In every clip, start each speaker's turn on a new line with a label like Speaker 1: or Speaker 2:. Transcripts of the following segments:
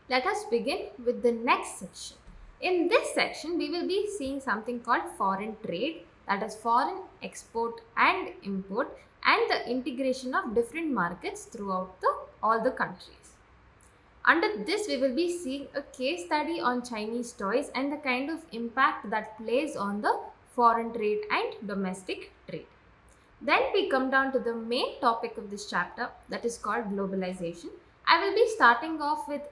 Speaker 1: Let us begin with the next section. In this section, we will be seeing something called foreign trade, that is foreign export and import, and the integration of different markets throughout all the countries. Under this, we will be seeing a case study on Chinese toys and the kind of impact that plays on the foreign trade and domestic trade. Then we come down to the main topic of this chapter, that is called globalization. I will be starting off with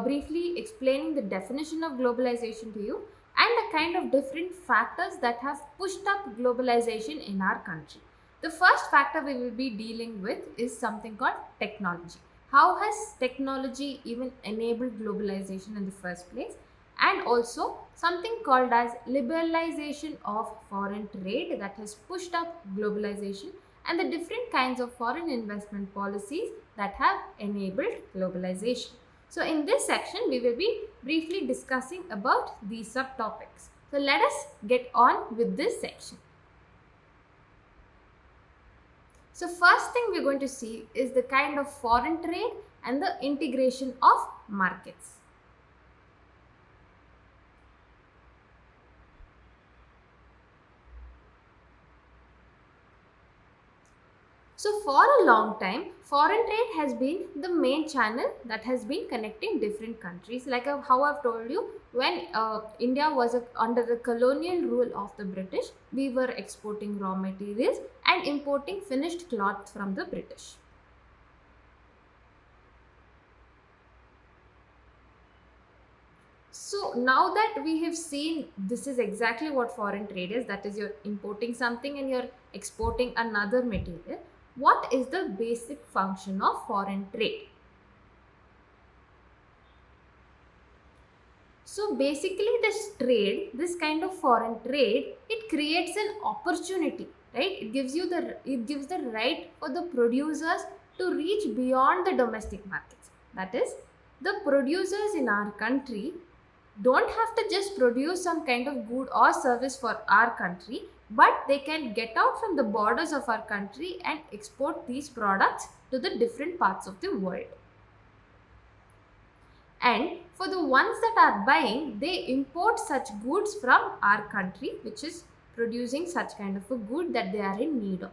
Speaker 1: briefly explaining the definition of globalization to you and the kind of different factors that have pushed up globalization in our country. The first factor we will be dealing with is something called technology. How has technology even enabled globalization in the first place? And also something called as liberalization of foreign trade that has pushed up globalization, and the different kinds of foreign investment policies that have enabled globalization. So in this section we will be briefly discussing about these subtopics. So let us get on with this section. So first thing we're going to see is the kind of foreign trade and the integration of markets. So for a long time, foreign trade has been the main channel that has been connecting different countries. Like how I've told you, when India was under the colonial rule of the British, we were exporting raw materials and importing finished cloth from the British. So now that we have seen this is exactly what foreign trade is, that is, you're importing something and you're exporting another material. What is the basic function of foreign trade? So basically this kind of foreign trade, it creates an opportunity, right? It gives the right for the producers to reach beyond the domestic markets. That is, the producers in our country don't have to just produce some kind of good or service for our country, but they can get out from the borders of our country and export these products to the different parts of the world. And for the ones that are buying, they import such goods from our country, which is producing such kind of a good that they are in need of.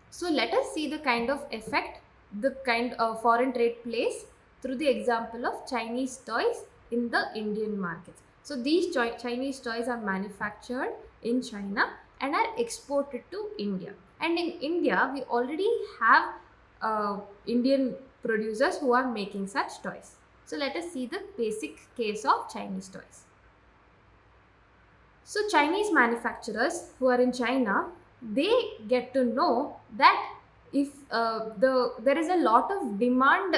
Speaker 1: So let us see the kind of effect the kind of foreign trade plays through the example of Chinese toys in the Indian markets. So these Chinese toys are manufactured in China and are exported to India. And in India, we already have Indian producers who are making such toys. So let us see the basic case of Chinese toys. So Chinese manufacturers who are in China, they get to know that if there is a lot of demand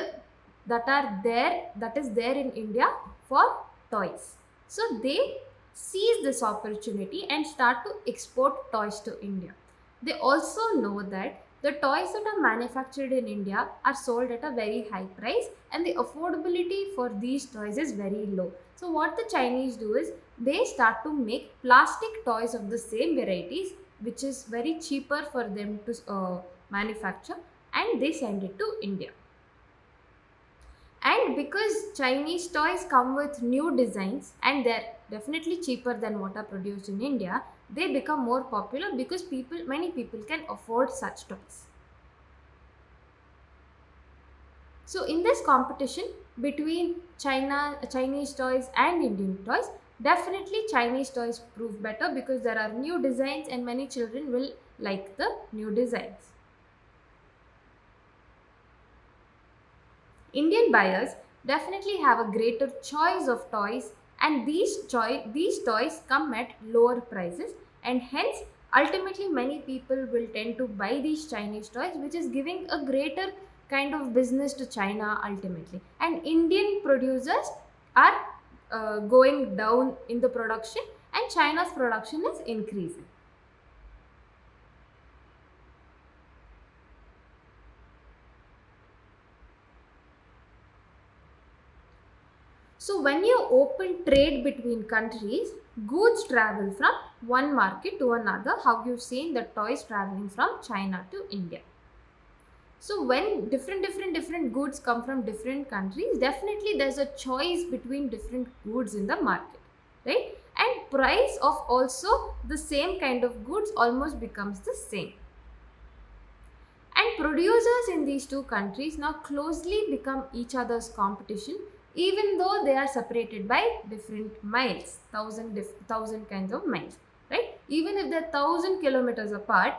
Speaker 1: that is there in India for toys. So they seize this opportunity and start to export toys to India. They also know that the toys that are manufactured in India are sold at a very high price and the affordability for these toys is very low. So what the Chinese do is they start to make plastic toys of the same varieties, which is very cheaper for them to manufacture, and they send it to India. And because Chinese toys come with new designs and they're definitely cheaper than what are produced in India, they become more popular because many people can afford such toys. So in this competition between Chinese toys and Indian toys, definitely Chinese toys prove better because there are new designs and many children will like the new designs. Indian buyers definitely have a greater choice of toys, and these toys come at lower prices, and hence ultimately many people will tend to buy these Chinese toys, which is giving a greater kind of business to China ultimately. And Indian producers are going down in the production and China's production is increasing. So when you open trade between countries, goods travel from one market to another, how you've seen the toys traveling from China to India. So when different goods come from different countries, definitely there's a choice between different goods in the market, right? And price of also the same kind of goods almost becomes the same. And producers in these two countries now closely become each other's competition, even though they are separated by different miles, thousand kinds of miles, right? Even if they're 1,000 kilometers apart,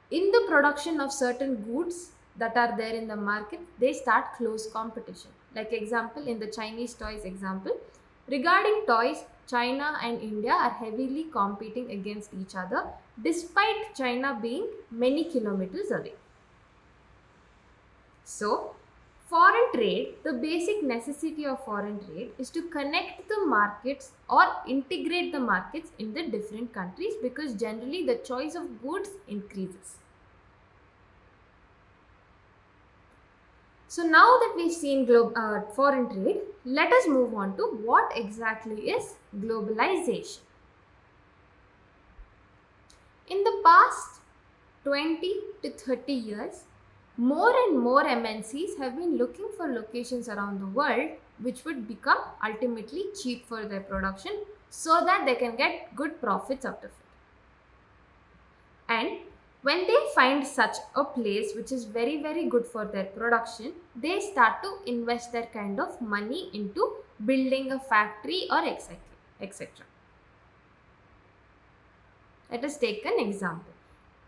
Speaker 1: in the production of certain goods that are there in the market, they start close competition. Like example, in the Chinese toys example, regarding toys, China and India are heavily competing against each other despite China being many kilometers away. So, foreign trade, the basic necessity of foreign trade is to connect the markets or integrate the markets in the different countries, because generally the choice of goods increases. So now that we've seen foreign trade, let us move on to what exactly is globalization. In the past 20 to 30 years, more and more MNCs have been looking for locations around the world which would become ultimately cheap for their production so that they can get good profits out of it. And when they find such a place which is very good for their production, they start to invest their kind of money into building a factory or etc. Let us take an example.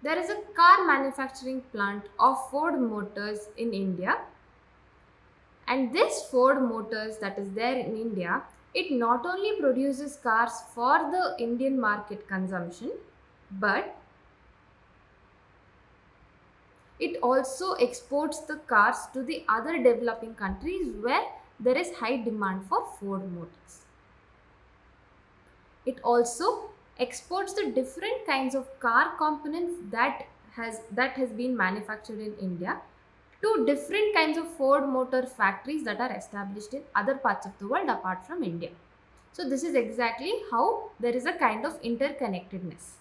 Speaker 1: There is a car manufacturing plant of Ford Motors in India, and this Ford Motors that is there in India, it not only produces cars for the Indian market consumption, but it also exports the cars to the other developing countries where there is high demand for Ford Motors. It also exports the different kinds of car components that has been manufactured in India to different kinds of Ford motor factories that are established in other parts of the world apart from India. So this is exactly how there is a kind of interconnectedness.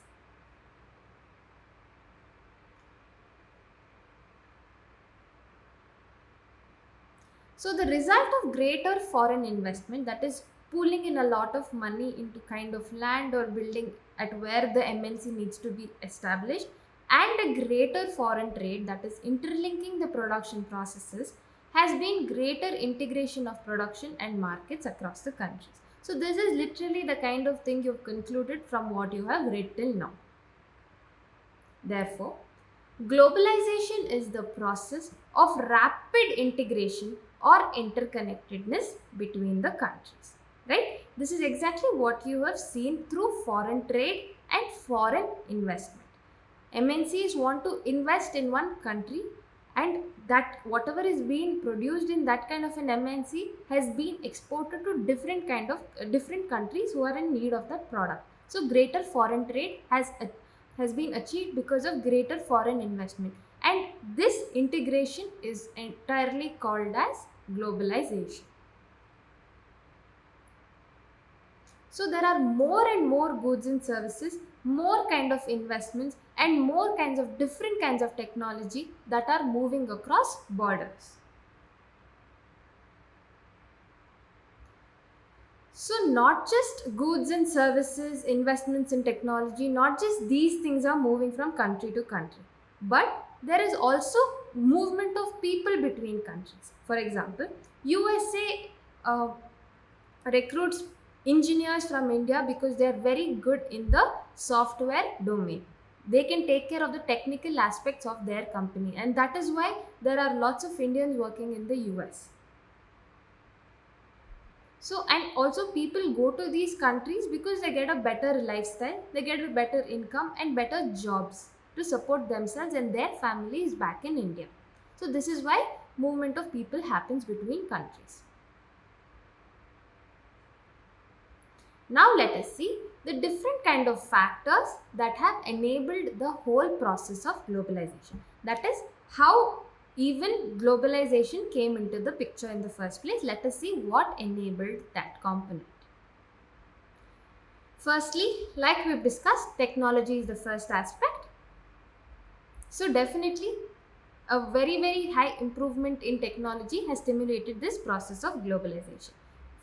Speaker 1: So the result of greater foreign investment, that is pooling in a lot of money into kind of land or building at where the MNC needs to be established, and a greater foreign trade, that is interlinking the production processes, has been greater integration of production and markets across the countries. So this is literally the kind of thing you've concluded from what you have read till now. Therefore, globalization is the process of rapid integration or interconnectedness between the countries, right? This is exactly what you have seen through foreign trade and foreign investment. MNCs want to invest in one country, and that whatever is being produced in that kind of an MNC has been exported to different countries who are in need of that product. So greater foreign trade has been achieved because of greater foreign investment, and this integration is entirely called as globalization. So there are more and more goods and services, more kind of investments, and more kinds of different kinds of technology that are moving across borders. So not just goods and services, investments in technology, not just these things are moving from country to country, but there is also movement of people between countries. For example, USA recruits engineers from India because they are very good in the software domain. They can take care of the technical aspects of their company, and that is why there are lots of Indians working in the US. So, and also people go to these countries because they get a better lifestyle, they get a better income and better jobs to support themselves and their families back in India. So this is why movement of people happens between countries. Now let us see the different kind of factors that have enabled the whole process of globalization. That is how even globalization came into the picture in the first place. Let us see what enabled that component. Firstly, like we've discussed, technology is the first aspect. So definitely a very, very high improvement in technology has stimulated this process of globalization.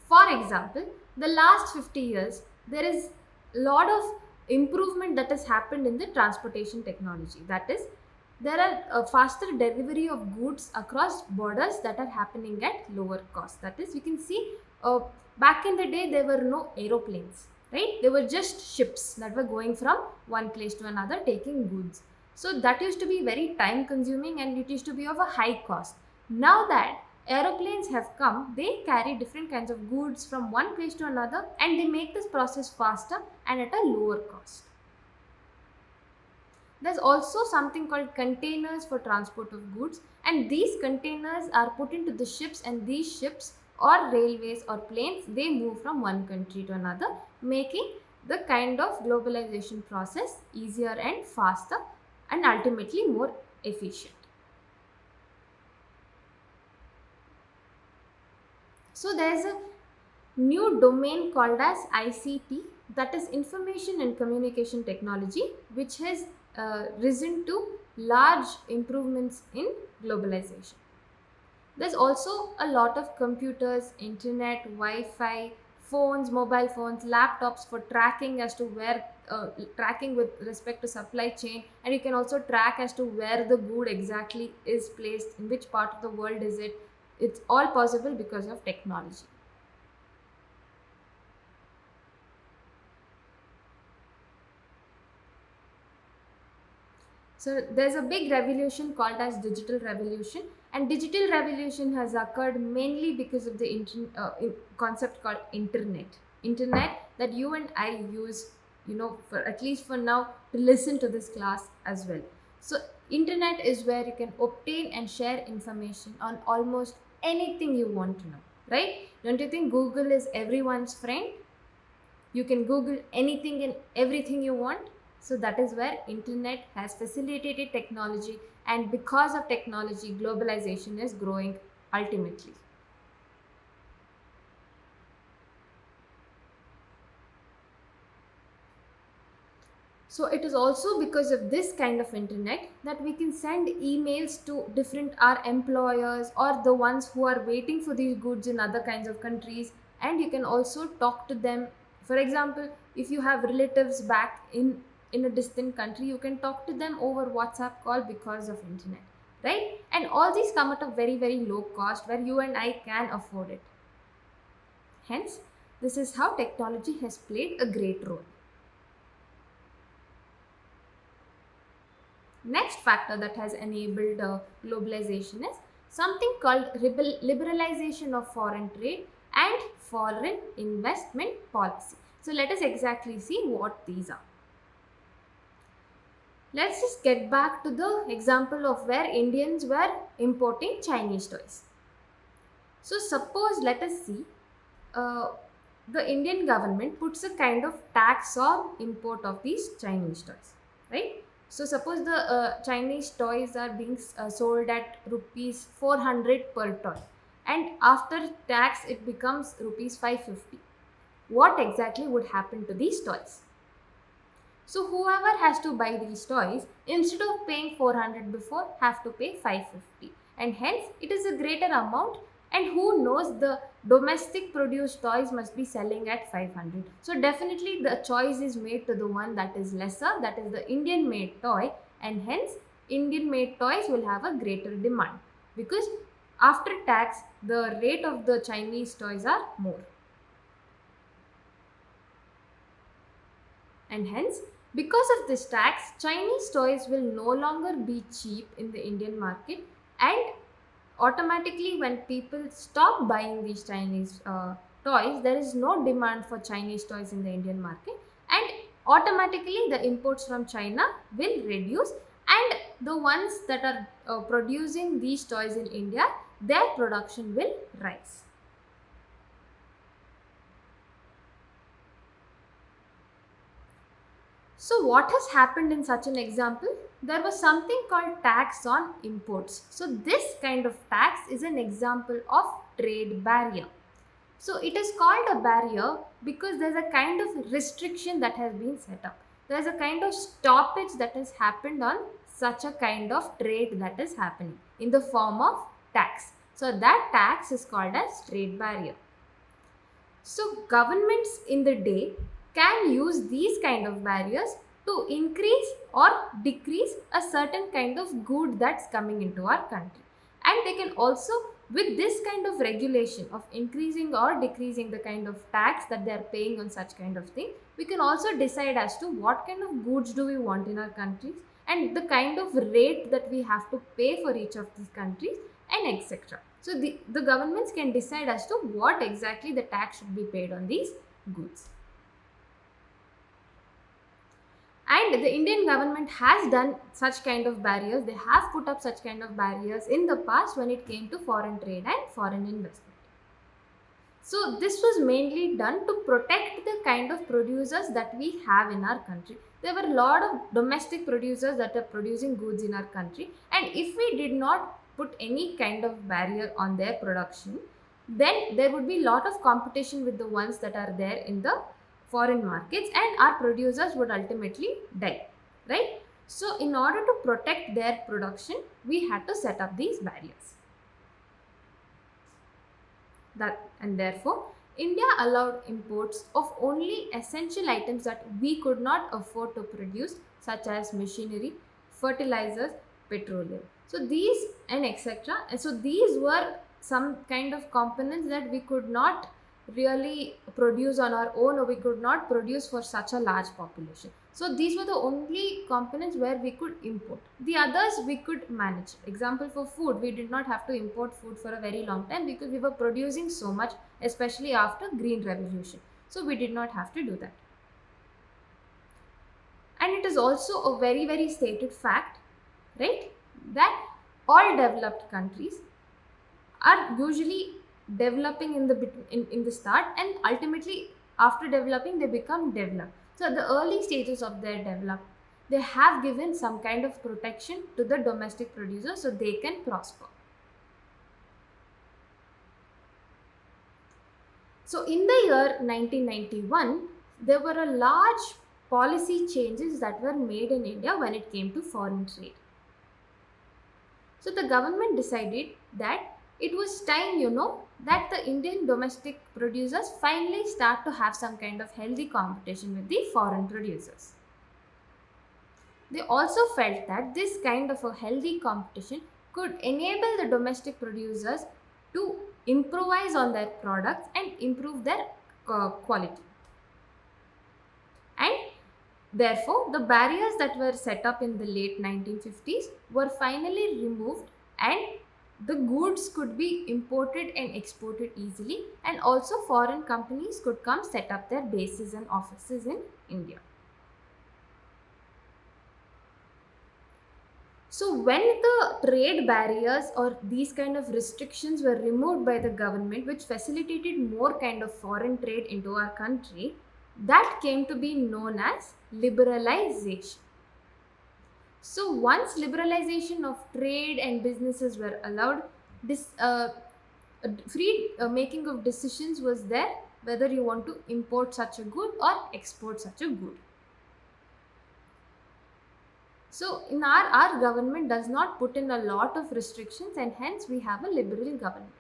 Speaker 1: For example, the last 50 years, there is a lot of improvement that has happened in the transportation technology. That is, there are a faster delivery of goods across borders that are happening at lower cost. That is, you can see back in the day there were no aeroplanes, right? They were just ships that were going from one place to another taking goods. So that used to be very time consuming and it used to be of a high cost. Now that aeroplanes have come, they carry different kinds of goods from one place to another and they make this process faster and at a lower cost. There's also something called containers for transport of goods, and these containers are put into the ships, and these ships or railways or planes, they move from one country to another, making the kind of globalization process easier and faster and ultimately more efficient. So there's a new domain called as ICT, that is Information and Communication Technology, which has risen to large improvements in globalization. There's also a lot of computers, internet, Wi-Fi, phones, mobile phones, laptops for tracking as to where tracking with respect to supply chain, and you can also track as to where the good exactly is placed, in which part of the world is it. It's all possible because of technology. So there's a big revolution called as digital revolution, and digital revolution has occurred mainly because of the concept called internet. Internet that you and I use, for at least for now, to listen to this class as well. So internet is where you can obtain and share information on almost anything you want to know, right? Don't you think Google is everyone's friend? You can Google anything and everything you want. So that is where internet has facilitated technology, and because of technology globalization is growing ultimately. So it is also because of this kind of internet that we can send emails to different our employers or the ones who are waiting for these goods in other kinds of countries, and you can also talk to them. For example, if you have relatives back in a distant country, you can talk to them over WhatsApp call because of internet, right? And all these come at a very, very low cost where you and I can afford it. Hence, this is how technology has played a great role. Next factor that has enabled globalization is something called liberalization of foreign trade and foreign investment policy. So let us exactly see what these are. Let's just get back to the example of where Indians were importing Chinese toys. So suppose, let us see, uh, the Indian government puts a kind of tax on import of these Chinese toys, right? So suppose the Chinese toys are being sold at rupees 400 per toy, and after tax it becomes rupees 550. What exactly would happen to these toys? So whoever has to buy these toys, instead of paying 400 before, have to pay 550, and hence it is a greater amount, and who knows, the domestic produced toys must be selling at 500. So definitely the choice is made to the one that is lesser, that is the Indian made toy, and hence Indian made toys will have a greater demand because after tax the rate of the Chinese toys are more. And hence, because of this tax, Chinese toys will no longer be cheap in the Indian market, and automatically when people stop buying these Chinese toys, there is no demand for Chinese toys in the Indian market, and automatically the imports from China will reduce, and the ones that are producing these toys in India, their production will rise. So what has happened in such an example? There was something called tax on imports. So this kind of tax is an example of trade barrier. So it is called a barrier because there's a kind of restriction that has been set up. There's a kind of stoppage that has happened on such a kind of trade that is happening in the form of tax. So that tax is called as trade barrier. So governments in the day can use these kind of barriers to increase or decrease a certain kind of good that's coming into our country. And they can also, with this kind of regulation of increasing or decreasing the kind of tax that they are paying on such kind of thing, we can also decide as to what kind of goods do we want in our countries and the kind of rate that we have to pay for each of these countries and etc. So the governments can decide as to what exactly the tax should be paid on these goods. And the Indian government has done such kind of barriers. They have put up such kind of barriers in the past when it came to foreign trade and foreign investment. So this was mainly done to protect the kind of producers that we have in our country. There were a lot of domestic producers that are producing goods in our country, and if we did not put any kind of barrier on their production, then there would be a lot of competition with the ones that are there in the foreign markets, and our producers would ultimately die, right? So in order to protect their production, we had to set up these barriers. And therefore India allowed imports of only essential items that we could not afford to produce, such as machinery, fertilizers, petroleum. So these and etc. And so these were some kind of components that we could not really produce on our own, or we could not produce for such a large population. So these were the only components where we could import. The others we could manage. Example, for food, we did not have to import food for a very long time because we were producing so much, especially after Green Revolution. So we did not have to do that. And it is also a very, very stated fact, right, that all developed countries are usually developing in the start, and ultimately after developing they become developed. So at the early stages of their development, they have given some kind of protection to the domestic producers so they can prosper. So in the year 1991, there were a large policy changes that were made in India when it came to foreign trade. So the government decided that it was time, that the Indian domestic producers finally start to have some kind of healthy competition with the foreign producers. They also felt that this kind of a healthy competition could enable the domestic producers to improvise on their products and improve their quality. And therefore, the barriers that were set up in the late 1950s were finally removed, and the goods could be imported and exported easily, and also foreign companies could come set up their bases and offices in India. So when the trade barriers or these kind of restrictions were removed by the government, which facilitated more kind of foreign trade into our country, that came to be known as liberalization. So once liberalization of trade and businesses were allowed, this free making of decisions was there whether you want to import such a good or export such a good. So in our government does not put in a lot of restrictions, and hence we have a liberal government.